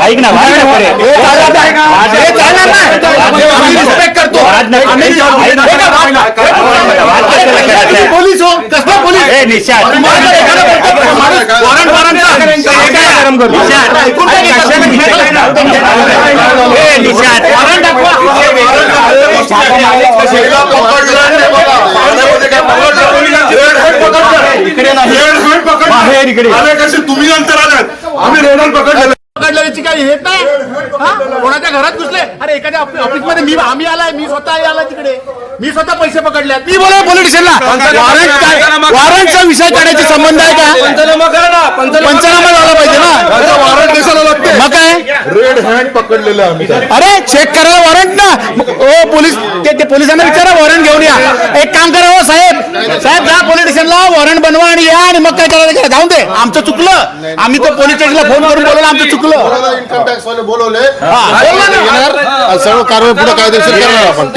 ऐक ना रिस्पेक्ट करतो पोलीस हो कसला पोलीस कसे तुम्ही नंतर आलात आम्ही रेडर पकडल्याची काही हेत नाही कोणाच्या घरात घुसले अरे एखाद्या ऑफिसमध्ये आम्ही आलाय मी स्वतः आला तिकडे मी स्वतः पैसे पकडले मी बोला पोलिटिशियनला वॉरंटचा विषय काढायचा संबंध आहे का पंचनामा झाला पाहिजे ना वॉरंट कशाला लागते मग काय रेड हँड पकडलेलं आम्ही अरे चेक करा वॉरंट ना ओ पोलीस ते पोलिसांना विचारा वॉरंट घेऊन या एक काम करा हो साहेब जा पोलिटिशियनला वॉरंट बनवा आणि या आणि मग काय करायचं जाऊन दे आमचं चुकलं आम्ही तो पोलीस स्टेशनला फोन करून बोलवलं आमचं चुकलं इन्कम टॅक्स वाले बोलवले सर्व कारवाई पुढे कायदेशीर करणार आपण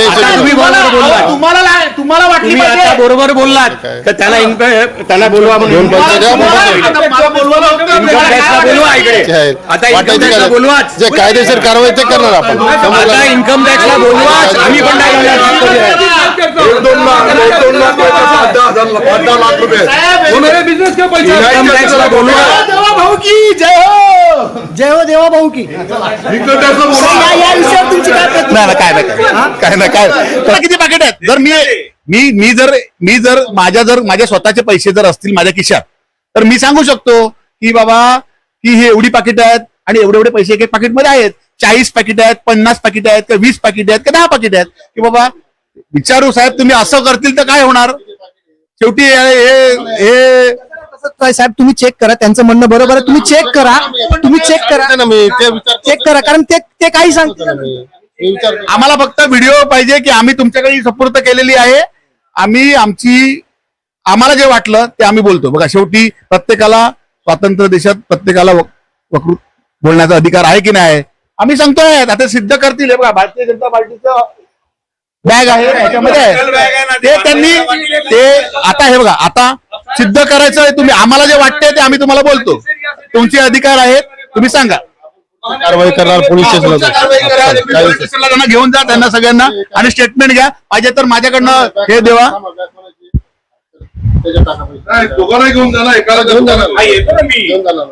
तुम्हाला वाटली बरोबर बोललात तर त्याला बोलवा म्हणून आता बोलवाच जे कायदेशीर कारवाई ते करणार आपण आता इन्कम टॅक्सला बोलवाच आम्ही पण $1-2 लाख 10 लाख रुपये इन्कम टॅक्सला बोलवा भाऊ की जय हो देवा भाऊ की इन्कम टॅक्सला या विषयावर तुमची काय किती पाकिट आहेत जर मी जर माझ्या स्वतःचे पैसे जर असतील माझ्या खिशात तर मी सांगू शकतो की बाबा की हे एवढी पाकिट आहेत आणि एवढे पैसे एक पाकिटमध्ये आहेत 40 पाकिट आहेत 50 पाकिट आहेत का 20 पाकिट आहेत का 10 पाकिट आहेत की बाबा विचारू साहेब तुम्ही असं करतील तर काय होणार शेवटी हे साहेब तुम्ही चेक करा त्यांचं म्हणणं बरोबर आहे तुम्ही चेक करा चेक करा कारण ते काही सांगतील आम्हाला फक्त व्हिडिओ पाहिजे की आम्ही तुमच्याकडे सुपूर्द केलेली आहे आम्ही आम्हाला जे वाटलं ते आम्ही बोलतो बघा शेवटी प्रत्येकाला स्वातंत्र्य देशात प्रत्येकाला बोलण्याचा अधिकार आहे की नाही आम्ही सांगतोय आता सिद्ध करतील बघा भारतीय जनता पार्टीचं बॅग आहे त्याच्यामध्ये ते त्यांनी ते आता हे बघा आता सिद्ध करायचं आहे तुम्ही आम्हाला जे वाटतंय ते आम्ही तुम्हाला बोलतो तुमचे अधिकार आहेत तुम्ही सांगा कारवाई करणार पोलीस स्टेशनला त्यांना घेऊन जा त्यांना सगळ्यांना आणि स्टेटमेंट घ्या पाहिजे तर माझ्याकडनं हे देवा दोघांना घेऊन जाणार एकाला घेऊन जाणार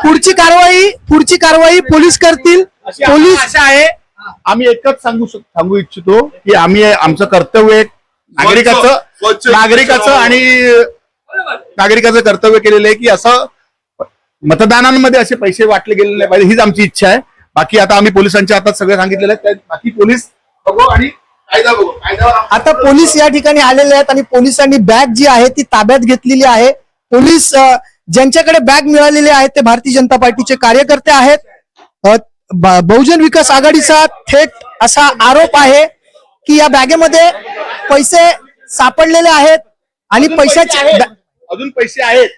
पुढची कारवाई पोलीस करतील पोलीस अशा आहे आम्ही एकच सांगू इच्छितो की आम्ही आमचं कर्तव्य एक नागरिकाचं कर्तव्य केलेलं आहे की असं मतदानांमध्ये असे पैसे वाटले गेलेले नाही पाहिजे हीच आमची इच्छा आहे बाकी आता आम्ही पोलिसांच्या हातात सगळं सांगितलेलं आहे बाकी पोलीस बघू आणि कायदा बघू आता पोलीस या ठिकाणी आलेले आहेत आणि पोलिसांनी बॅग जी आहे ती ताब्यात घेतलेली आहे पोलीस ज्यांच्याकडे बॅग मिळालेले आहेत ते भारतीय जनता पार्टीचे कार्यकर्ते आहेत बहुजन विकास आघाडीचा थेट असा आरोप आहे की या बॅगेमध्ये पैसे सापडलेले आहेत आणि पैशाचे अजून पैसे आहेत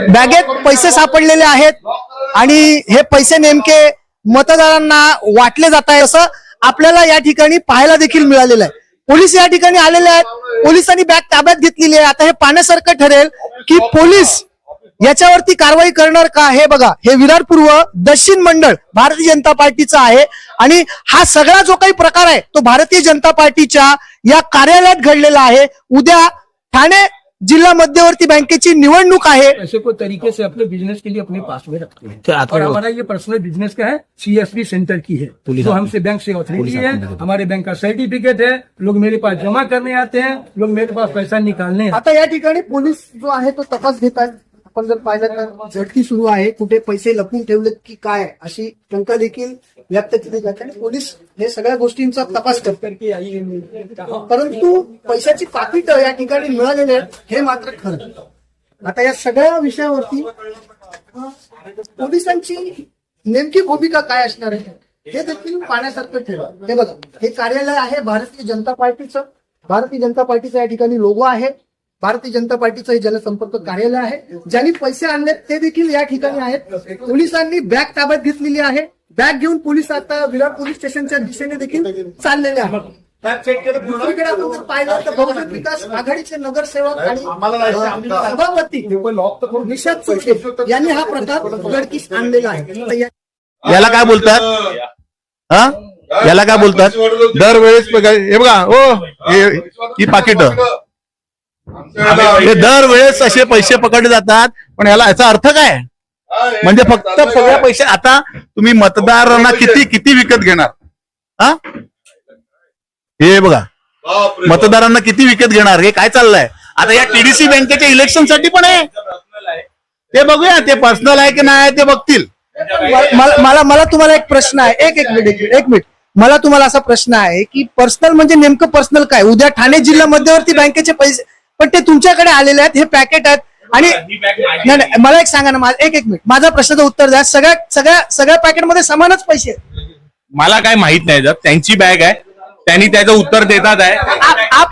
बॅगेत पैसे सापडलेले आहेत आणि हे पैसे नेमके मतदारांना वाटले जात आहे असं आपल्याला या ठिकाणी पाहायला देखील मिळालेलं आहे पोलीस या ठिकाणी आलेले आहेत पोलिसांनी बॅग ताब्यात घेतलेली आहे आता हे पाहण्यासारखं ठरेल की पोलीस याच्यावरती कारवाई करणार का हे बघा हे विरार पूर्व दक्षिण मंडळ भारतीय जनता पार्टीचा आहे आणि हा सगळा जो काही प्रकार आहे तो भारतीय जनता पार्टीच्या या कार्यालयात घडलेला आहे उद्या ठाणे जिला मध्यवर्ती बैंकेची निवडणूक आहे पैसे को तरीके से अपने बिजनेस के लिए अपने पास में रखते हैं और हमारा ये पर्सनल बिजनेस का है सीएसबी सेंटर की है जो हमसे बैंक से ऑथोरिटी है हमारे बैंक का सर्टिफिकेट है लोग मेरे पास जमा करने आते हैं लोग मेरे पास पैसा निकालने आता या ठिकाणी पोलीस जो आहे तो तपास घेत आहेत आपण जर पाहिलं तर झटकी सुरू आहे कुठे पैसे लपून ठेवलेत की काय अशी शंका देखील व्यक्त केली जाते आणि पोलीस हे सगळ्या गोष्टींचा तपास करतात परंतु पैशाची पाकिट या ठिकाणी मिळालेले आहेत हे मात्र खरं आता या सगळ्या विषयावरती पोलिसांची नेमकी भूमिका काय असणार आहे हे देखील पाहण्यासारखं ठेवा हे बघा हे कार्यालय आहे भारतीय जनता पार्टीचा या ठिकाणी लोगो आहे भारतीय जनता पार्टीचं हे जनसंपर्क कार्यालय आहे ज्यांनी पैसे आणले ते देखील या ठिकाणी आहेत पोलिसांनी बॅग ताब्यात घेतलेली आहे बॅग घेऊन पोलीस आता विरार पोलीस स्टेशनच्या दिशेने देखील चाललेले आहेत दुसरीकडे आपण जर पाहिलं तर बहुजन विकास आघाडीचे नगरसेवक आणि सभापती निषाद चोटे यांनी हा प्रकार उघडकीस आणलेला आहे. तर याला काय बोलतात? हा, याला काय बोलतात? दरवेळेस हे बघा हो, ही पाकिट हे दरवेळेस असे पैसे पकडले जातात. पण याचा अर्थ काय? म्हणजे फक्त सगळ्या पैसे आता तुम्ही मतदारांना किती विकत घेणार? हा, हे बघा मतदारांना किती विकत घेणार? हे काय चाललंय आता? या टीडीसी बँकेच्या इलेक्शन साठी पण आहे ते बघूया, ते पर्सनल आहे की नाही ते बघतील. मला तुम्हाला एक प्रश्न आहे. एक मिनिट मला तुम्हाला असा प्रश्न आहे की पर्सनल म्हणजे नेमकं पर्सनल काय? उद्या ठाणे जिल्हा मध्यवर्ती बँकेचे पैसे पण ते तुमच्याकडे आलेले आहेत, हे पॅकेट आहेत. आणि नाही, मला एक सांगा ना, एक मिनिट माझा प्रश्नाचं उत्तर द्या. सगळ्या पॅकेटमध्ये समानच पैसे आहेत. मला काय माहित नाही, जर त्यांची बॅग आहे त्यांनी त्याचं उत्तर देतात आहे.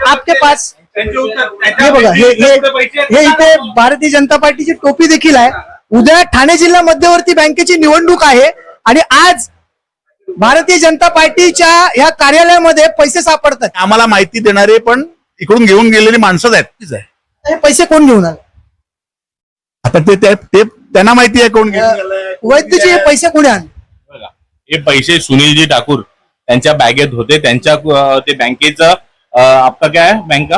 आपके पास हे बघा, हे इथे भारतीय जनता पार्टीची टोपी देखील आहे. उद्या ठाणे जिल्हा मध्यवर्ती बँकेची निवडणूक आहे आणि आज भारतीय जनता पार्टीच्या ह्या कार्यालयामध्ये पैसे सापडतात. आम्हाला माहिती देणारे पण इकडून घेऊन गेलेली माणसंच आहेत. हे पैसे कोण घेऊन आले? आता ते त्यांना माहिती आहे कोण घेऊन. वैद्यजी हे पैसे कोणी आणले? हे पैसे सुनीलजी ठाकूर त्यांच्या बॅगेत होते. त्यांच्या ते बँकेचं आपका काय आहे बँका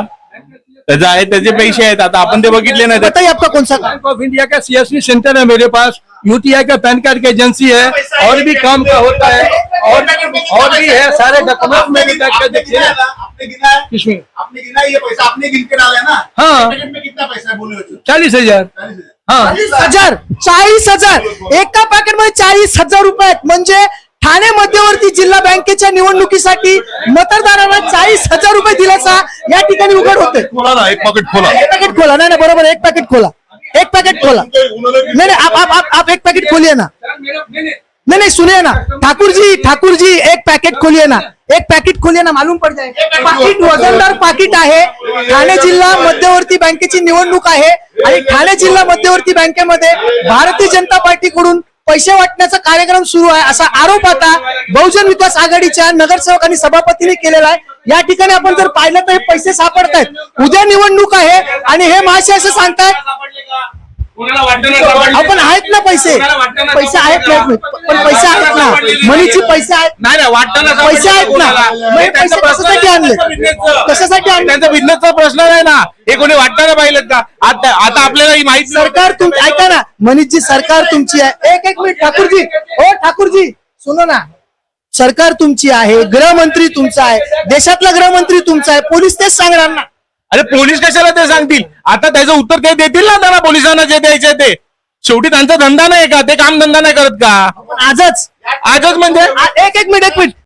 त्याचा आहे, त्याचे पैसे आहेत. आता आपण ते बघितले नाही. बताइए आपका कौन सा? बैंक ऑफ इंडिया का सीएसवी सेंटर है मेरे पास, यूटीआई का पैन कार्ड की एजेंसी है, और भी काम का होता है, और भी है सारे डॉक्यूमेंट मेरे बैग का देखिए ना। आपने गिना है? किसमें? आपने गिना है ये पैसा? आपने गिन के डाला है ना? हाँ। पैकेट में कितना पैसा है बोले? 40,000। हाँ 40,000 एका पॅकेट मध्ये 40,000 रुपये आहेत. म्हणजे ठाणे मध्यवर्ती जिल्हा बँकेच्या निवडणुकीसाठी मतदारांना 40,000 रुपये दिल्याचा या ठिकाणी उघड होते. खोला ना, एक पॉकेट खोला. एक पॅकेट खोला. नाही बरोबर, एक पॅकेट खोला. नहीं आप एक पैकेट खोलिए ना. नहीं सुनिए ना ठाकुर जी एक पैकेट खोलिए ना. एक पैकेट खोलिए ना, मालूम पड़ जाएगा. पाकिट वजनदार पाकिट आहे. ठाणे जिल्हा मध्यवर्ती बँकेची निवडणूक आहे आणि ठाणे जिल्हा मध्यवर्ती बँकेमध्ये भारतीय जनता पार्टीकडून पैसे वाटण्याचा कार्यक्रम सुरू आहे असा आरोप आता बहुजन विकास आघाडीच्या नगरसेवक आणि सभापतींनी केलेला आहे. या ठिकाणी आपण जर पाहिलं तर हे पैसे सापडतायत. उद्या निवडणूक आहे आणि हे महाशय असं सांगतायत आपण आहेत ना पैसे आहेत ना, पण पैसे आहेत ना, मनीचे पैसे आहेत. नाही वाटतं पैसे आहेत ना, मग पैसे कशासाठी आणले? कशासाठी आणले? त्यांचा बिझनेसचा प्रश्न नाही ना. हे कोणी वाटतं पाहिलं का? आता आपल्याला ही माहिती सरकार तुमची, ऐका ना मनीषजी, सरकार तुमची आहे. एक मिनिट ठाकूरजी सुनो ना. सरकार तुमची आहे, गृहमंत्री तुमचा आहे, देशातला गृहमंत्री तुमचा आहे, पोलीस तेच सांगणार ना. अरे पोलीस कशाला ते सांगतील? आता त्याचं उत्तर ते देतील ना त्यांना, पोलिसांना जे द्यायचे ते. शेवटी त्यांचा धंदा नाही का? ते काम धंदा नाही करत का? आजच म्हणजे एक मिनिट